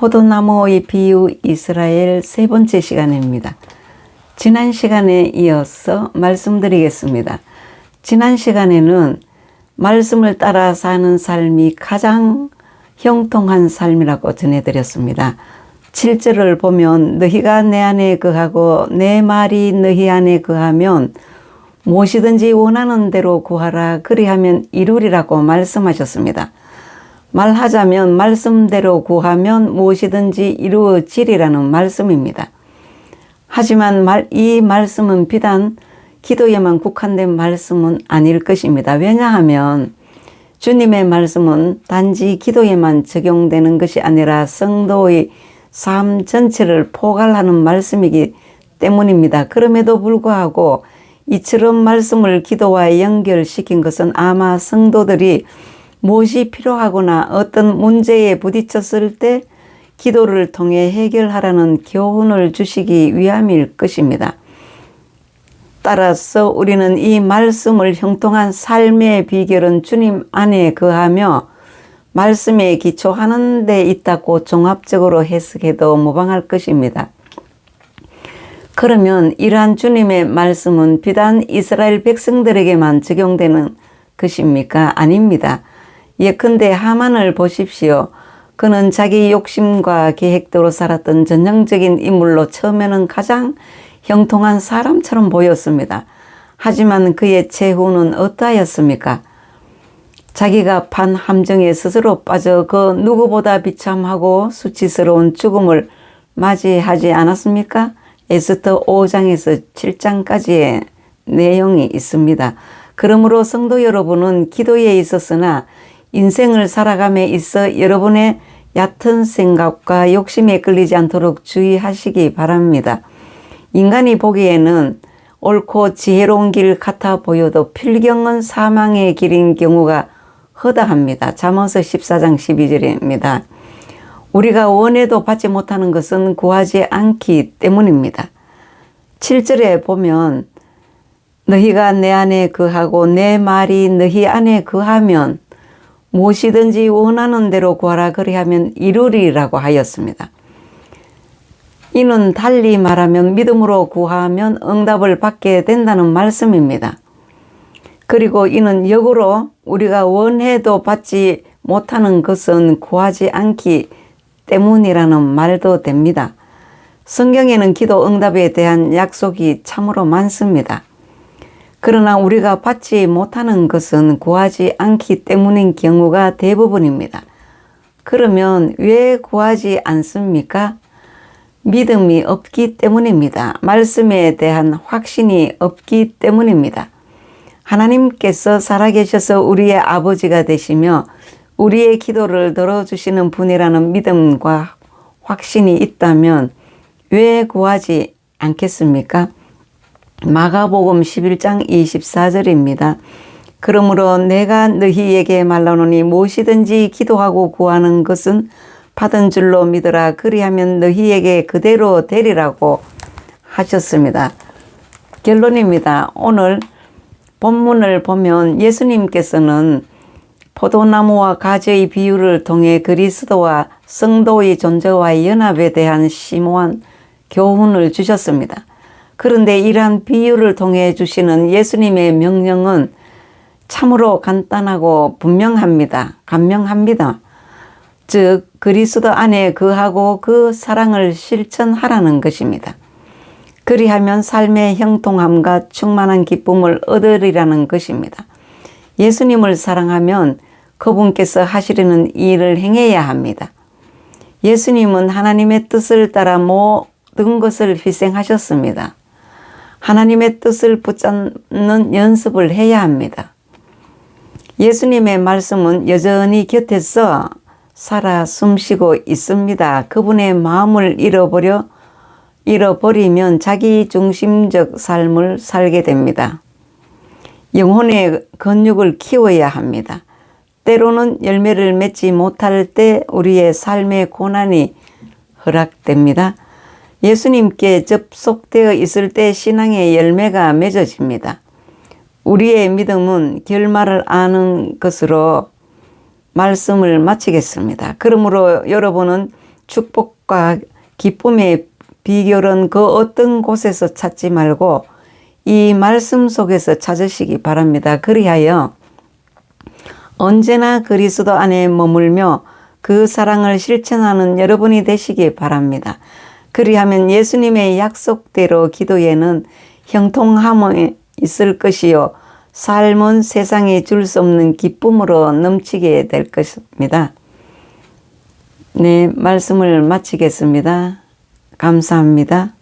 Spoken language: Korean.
포도나무의 비유 이스라엘 세 번째 시간입니다. 지난 시간에 이어서 말씀드리겠습니다. 지난 시간에는 말씀을 따라 사는 삶이 가장 형통한 삶이라고 전해드렸습니다. 7절을 보면 너희가 내 안에 거하고 내 말이 너희 안에 거하면 무엇이든지 원하는 대로 구하라 그리하면 이루리라고 말씀하셨습니다. 말하자면 말씀대로 구하면 무엇이든지 이루어지리라는 말씀입니다. 하지만 이 말씀은 비단 기도에만 국한된 말씀은 아닐 것입니다. 왜냐하면 주님의 말씀은 단지 기도에만 적용되는 것이 아니라 성도의 삶 전체를 포괄하는 말씀이기 때문입니다. 그럼에도 불구하고 이처럼 말씀을 기도와 연결시킨 것은 아마 성도들이 무엇이 필요하거나 어떤 문제에 부딪혔을 때 기도를 통해 해결하라는 교훈을 주시기 위함일 것입니다. 따라서 우리는 이 말씀을 형통한 삶의 비결은 주님 안에 거하며 말씀에 기초하는 데 있다고 종합적으로 해석해도 무방할 것입니다. 그러면 이러한 주님의 말씀은 비단 이스라엘 백성들에게만 적용되는 것입니까? 아닙니다. 예컨대 하만을 보십시오. 그는 자기 욕심과 계획대로 살았던 전형적인 인물로 처음에는 가장 형통한 사람처럼 보였습니다. 하지만 그의 최후는 어떠하였습니까? 자기가 판 함정에 스스로 빠져 그 누구보다 비참하고 수치스러운 죽음을 맞이하지 않았습니까? 에스더 5장에서 7장까지의 내용이 있습니다. 그러므로 성도 여러분은 기도에 있었으나 인생을 살아감에 있어 여러분의 얕은 생각과 욕심에 끌리지 않도록 주의하시기 바랍니다. 인간이 보기에는 옳고 지혜로운 길 같아 보여도 필경은 사망의 길인 경우가 허다합니다. 잠언서 14장 12절입니다. 우리가 원해도 받지 못하는 것은 구하지 않기 때문입니다. 7절에 보면 너희가 내 안에 거하고 내 말이 너희 안에 거하면 무엇이든지 원하는 대로 구하라 그리하면 이루리라고 하였습니다. 이는 달리 말하면 믿음으로 구하면 응답을 받게 된다는 말씀입니다. 그리고 이는 역으로 우리가 원해도 받지 못하는 것은 구하지 않기 때문이라는 말도 됩니다. 성경에는 기도 응답에 대한 약속이 참으로 많습니다. 그러나 우리가 받지 못하는 것은 구하지 않기 때문인 경우가 대부분입니다. 그러면 왜 구하지 않습니까? 믿음이 없기 때문입니다. 말씀에 대한 확신이 없기 때문입니다. 하나님께서 살아계셔서 우리의 아버지가 되시며 우리의 기도를 들어주시는 분이라는 믿음과 확신이 있다면 왜 구하지 않겠습니까? 마가복음 11장 24절입니다. 그러므로 내가 너희에게 말하노니 무엇이든지 기도하고 구하는 것은 받은 줄로 믿으라 그리하면 너희에게 그대로 되리라고 하셨습니다. 결론입니다. 오늘 본문을 보면 예수님께서는 포도나무와 가지의 비유를 통해 그리스도와 성도의 존재와 연합에 대한 심오한 교훈을 주셨습니다. 그런데 이러한 비유를 통해 주시는 예수님의 명령은 참으로 간단하고 분명합니다. 간명합니다. 즉 그리스도 안에 거하고 그 사랑을 실천하라는 것입니다. 그리하면 삶의 형통함과 충만한 기쁨을 얻으리라는 것입니다. 예수님을 사랑하면 그분께서 하시려는 일을 행해야 합니다. 예수님은 하나님의 뜻을 따라 모든 것을 희생하셨습니다. 하나님의 뜻을 붙잡는 연습을 해야 합니다. 예수님의 말씀은 여전히 곁에서 살아 숨쉬고 있습니다. 그분의 마음을 잃어버리면 자기 중심적 삶을 살게 됩니다. 영혼의 근육을 키워야 합니다. 때로는 열매를 맺지 못할 때 우리의 삶의 고난이 허락됩니다. 예수님께 접속되어 있을 때 신앙의 열매가 맺어집니다. 우리의 믿음은 결말을 아는 것으로 말씀을 마치겠습니다. 그러므로 여러분은 축복과 기쁨의 비결은 그 어떤 곳에서 찾지 말고 이 말씀 속에서 찾으시기 바랍니다. 그리하여 언제나 그리스도 안에 머물며 그 사랑을 실천하는 여러분이 되시기 바랍니다. 그리하면 예수님의 약속대로 기도에는 형통함이 있을 것이요 삶은 세상에 줄 수 없는 기쁨으로 넘치게 될 것입니다. 네, 말씀을 마치겠습니다. 감사합니다.